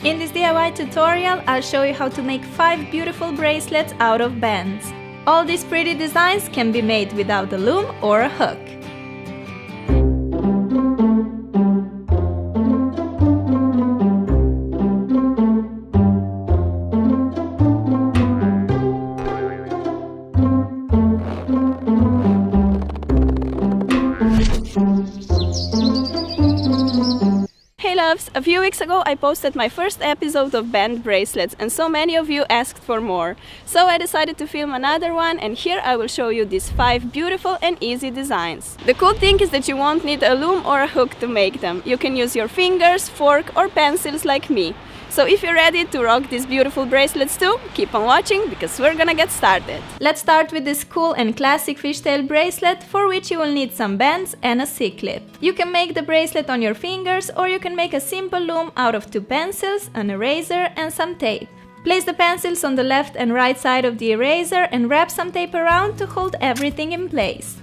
In this DIY tutorial, I'll show you how to make 5 beautiful bracelets out of bands. All these pretty designs can be made without a loom or a hook. Hey loves! A few weeks ago I posted my first episode of band bracelets and so many of you asked for more. So I decided to film another one, and here I will show you these 5 beautiful and easy designs. The cool thing is that you won't need a loom or a hook to make them. You can use your fingers, fork or pencils like me. So if you're ready to rock these beautiful bracelets too, keep on watching because we're gonna get started. Let's start with this cool and classic fishtail bracelet, for which you will need some bands and a C-clip. You can make the bracelet on your fingers, or you can make a simple loom out of 2 pencils, an eraser and some tape. Place the pencils on the left and right side of the eraser and wrap some tape around to hold everything in place.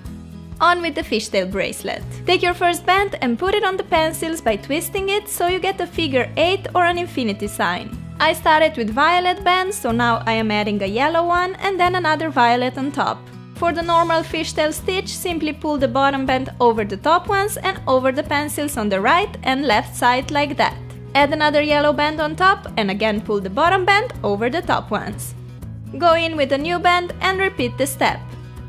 On with the fishtail bracelet. Take your first band and put it on the pencils by twisting it so you get a figure 8 or an infinity sign. I started with violet bands, so now I am adding a yellow one and then another violet on top. For the normal fishtail stitch, simply pull the bottom band over the top ones and over the pencils on the right and left side like that. Add another yellow band on top and again pull the bottom band over the top ones. Go in with a new band and repeat the step.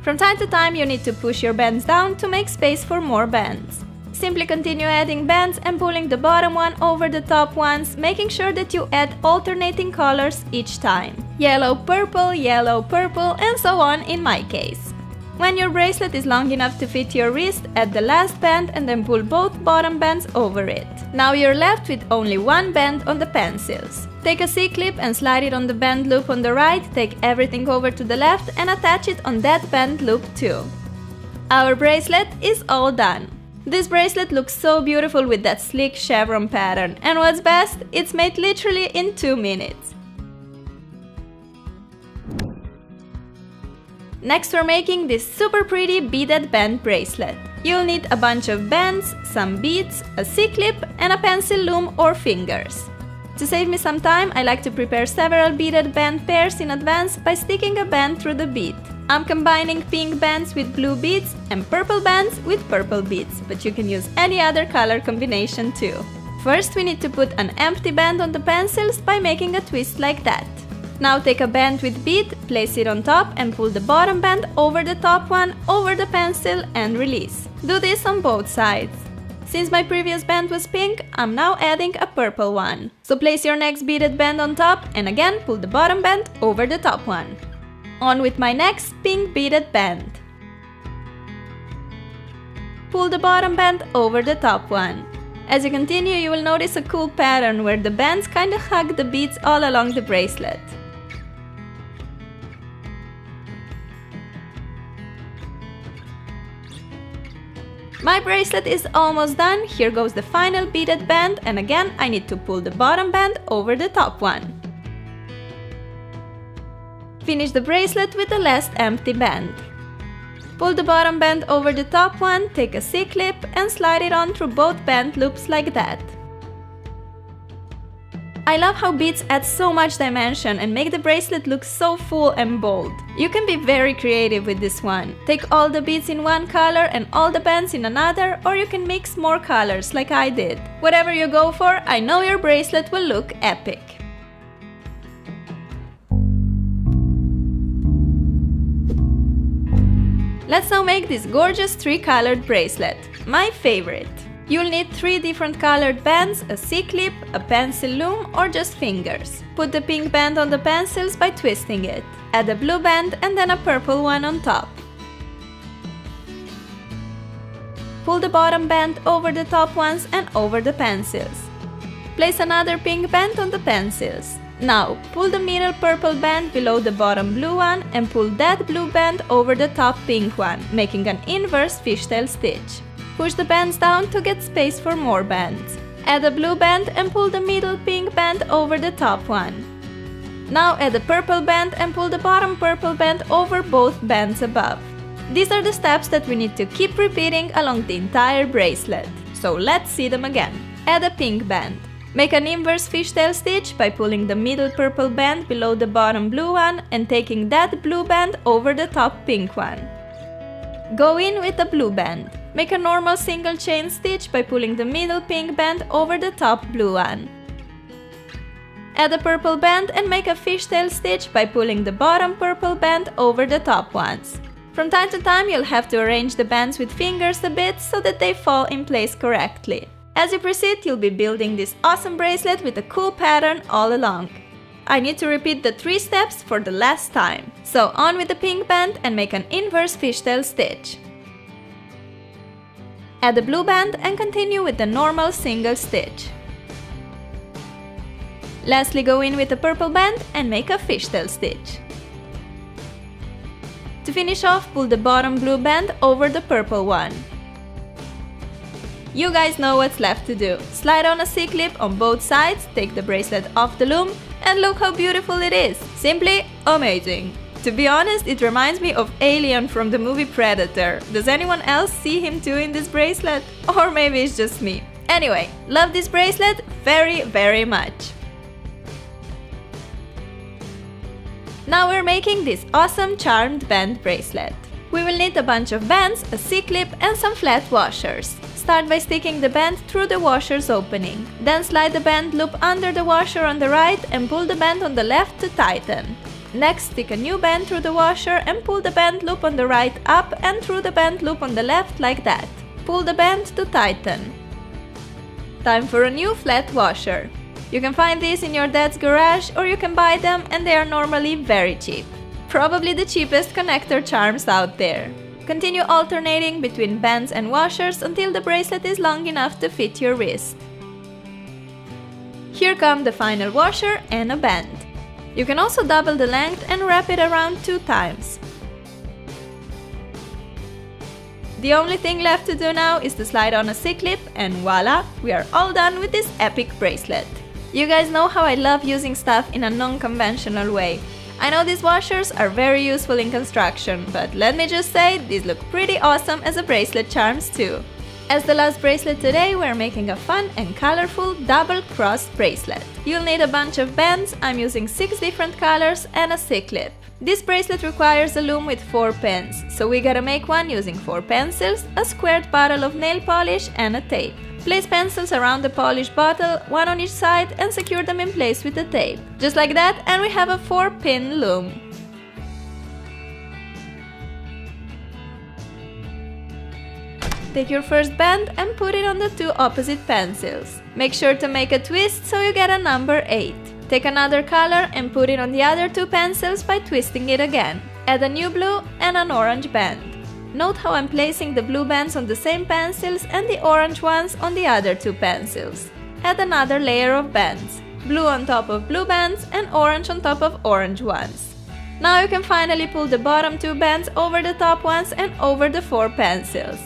From time to time you need to push your bands down to make space for more bands. Simply continue adding bands and pulling the bottom one over the top ones, making sure that you add alternating colors each time. Yellow, purple, and so on in my case. When your bracelet is long enough to fit your wrist, add the last band and then pull both bottom bands over it. Now you're left with only one band on the pencils. Take a C-clip and slide it on the band loop on the right, take everything over to the left and attach it on that band loop too. Our bracelet is all done. This bracelet looks so beautiful with that sleek chevron pattern, and what's best, it's made literally in 2 minutes. Next we're making this super pretty beaded band bracelet. You'll need a bunch of bands, some beads, a C-clip and a pencil loom or fingers. To save me some time, I like to prepare several beaded band pairs in advance by sticking a band through the bead. I'm combining pink bands with blue beads and purple bands with purple beads, but you can use any other color combination too. First we need to put an empty band on the pencils by making a twist like that. Now take a band with bead, place it on top and pull the bottom band over the top one, over the pencil and release. Do this on both sides. Since my previous band was pink, I'm now adding a purple one. So place your next beaded band on top and again pull the bottom band over the top one. On with my next pink beaded band. Pull the bottom band over the top one. As you continue, you will notice a cool pattern where the bands kinda hug the beads all along the bracelet. My bracelet is almost done. Here goes the final beaded band, and again I need to pull the bottom band over the top one. Finish the bracelet with the last empty band. Pull the bottom band over the top one, take a C-clip and slide it on through both band loops like that. I love how beads add so much dimension and make the bracelet look so full and bold. You can be very creative with this one. Take all the beads in one color and all the bands in another, or you can mix more colors like I did. Whatever you go for, I know your bracelet will look epic. Let's now make this gorgeous 3-colored bracelet, my favorite. You'll need 3 different colored bands, a C-clip, a pencil loom or just fingers. Put the pink band on the pencils by twisting it. Add a blue band and then a purple one on top. Pull the bottom band over the top ones and over the pencils. Place another pink band on the pencils. Now, pull the middle purple band below the bottom blue one and pull that blue band over the top pink one, making an inverse fishtail stitch. Push the bands down to get space for more bands. Add a blue band and pull the middle pink band over the top one. Now add a purple band and pull the bottom purple band over both bands above. These are the steps that we need to keep repeating along the entire bracelet. So let's see them again. Add a pink band. Make an inverse fishtail stitch by pulling the middle purple band below the bottom blue one and taking that blue band over the top pink one. Go in with the blue band. Make a normal single chain stitch by pulling the middle pink band over the top blue one. Add a purple band and make a fishtail stitch by pulling the bottom purple band over the top ones. From time to time you'll have to arrange the bands with fingers a bit so that they fall in place correctly. As you proceed, you'll be building this awesome bracelet with a cool pattern all along. I need to repeat the 3 steps for the last time. So on with the pink band and make an inverse fishtail stitch. Add the blue band and continue with the normal single stitch. Lastly, go in with the purple band and make a fishtail stitch. To finish off, pull the bottom blue band over the purple one. You guys know what's left to do. Slide on a C-clip on both sides, take the bracelet off the loom, and look how beautiful it is! Simply amazing! To be honest, it reminds me of Alien from the movie Predator. Does anyone else see him too in this bracelet? Or maybe it's just me. Anyway, love this bracelet very, very much! Now we're making this awesome charmed band bracelet. We will need a bunch of bands, a C-clip, and some flat washers. Start by sticking the band through the washer's opening. Then slide the band loop under the washer on the right and pull the band on the left to tighten. Next, stick a new band through the washer and pull the band loop on the right up and through the band loop on the left like that. Pull the band to tighten. Time for a new flat washer. You can find these in your dad's garage or you can buy them and they are normally very cheap. Probably the cheapest connector charms out there. Continue alternating between bands and washers until the bracelet is long enough to fit your wrist. Here come the final washer and a band. You can also double the length and wrap it around 2 times. The only thing left to do now is to slide on a C-clip and voila, we are all done with this epic bracelet. You guys know how I love using stuff in a non-conventional way. I know these washers are very useful in construction, but let me just say, these look pretty awesome as a bracelet charms too. As the last bracelet today, we're making a fun and colorful double-crossed bracelet. You'll need a bunch of bands, I'm using 6 different colors, and a C-clip. This bracelet requires a loom with 4 pins, so we gotta make one using 4 pencils, a squared bottle of nail polish, and a tape. Place pencils around the polished bottle, 1 on each side, and secure them in place with the tape. Just like that, and we have a 4-pin loom. Take your first band and put it on the 2 opposite pencils. Make sure to make a twist so you get a number 8. Take another color and put it on the other 2 pencils by twisting it again. Add a new blue and an orange band. Note how I'm placing the blue bands on the same pencils and the orange ones on the other 2 pencils. Add another layer of bands. Blue on top of blue bands and orange on top of orange ones. Now you can finally pull the bottom 2 bands over the top ones and over the 4 pencils.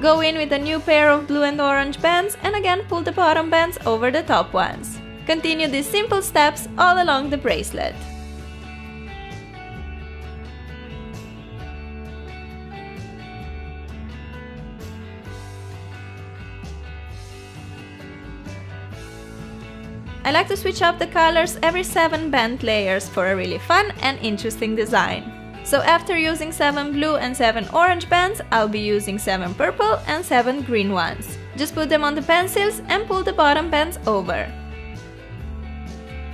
Go in with a new pair of blue and orange bands and again pull the bottom bands over the top ones. Continue these simple steps all along the bracelet. I like to switch up the colors every 7 band layers for a really fun and interesting design. So after using 7 blue and 7 orange bands, I'll be using 7 purple and 7 green ones. Just put them on the pencils and pull the bottom bands over.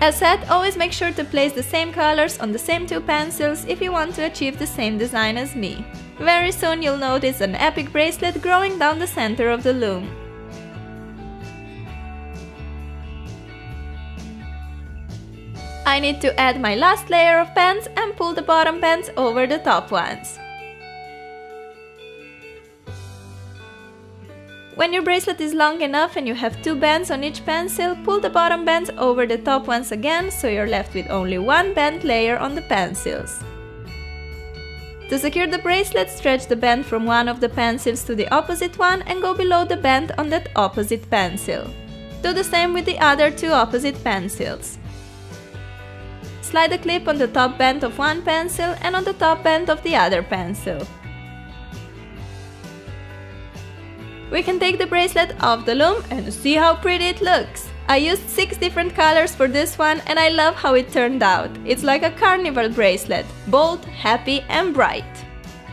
As said, always make sure to place the same colors on the same 2 pencils if you want to achieve the same design as me. Very soon you'll notice an epic bracelet growing down the center of the loom. I need to add my last layer of bands and pull the bottom bands over the top ones. When your bracelet is long enough and you have 2 bands on each pencil, pull the bottom bands over the top ones again so you're left with only 1 band layer on the pencils. To secure the bracelet, stretch the band from one of the pencils to the opposite one and go below the band on that opposite pencil. Do the same with the other 2 opposite pencils. Slide the clip on the top band of one pencil and on the top band of the other pencil. We can take the bracelet off the loom and see how pretty it looks. I used 6 different colors for this one and I love how it turned out. It's like a carnival bracelet, bold, happy and bright.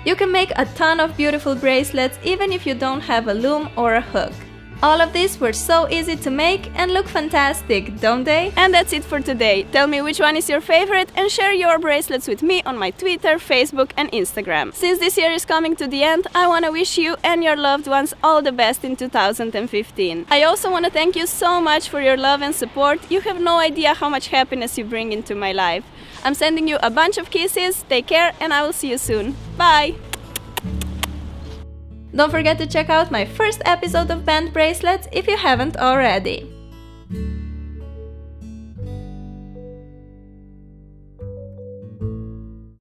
You can make a ton of beautiful bracelets even if you don't have a loom or a hook. All of these were so easy to make and look fantastic, don't they? And that's it for today. Tell me which one is your favorite and share your bracelets with me on my Twitter, Facebook and Instagram. Since this year is coming to the end, I want to wish you and your loved ones all the best in 2015. I also want to thank you so much for your love and support. You have no idea how much happiness you bring into my life. I'm sending you a bunch of kisses, take care and I will see you soon. Bye! Don't forget to check out my first episode of band bracelets if you haven't already.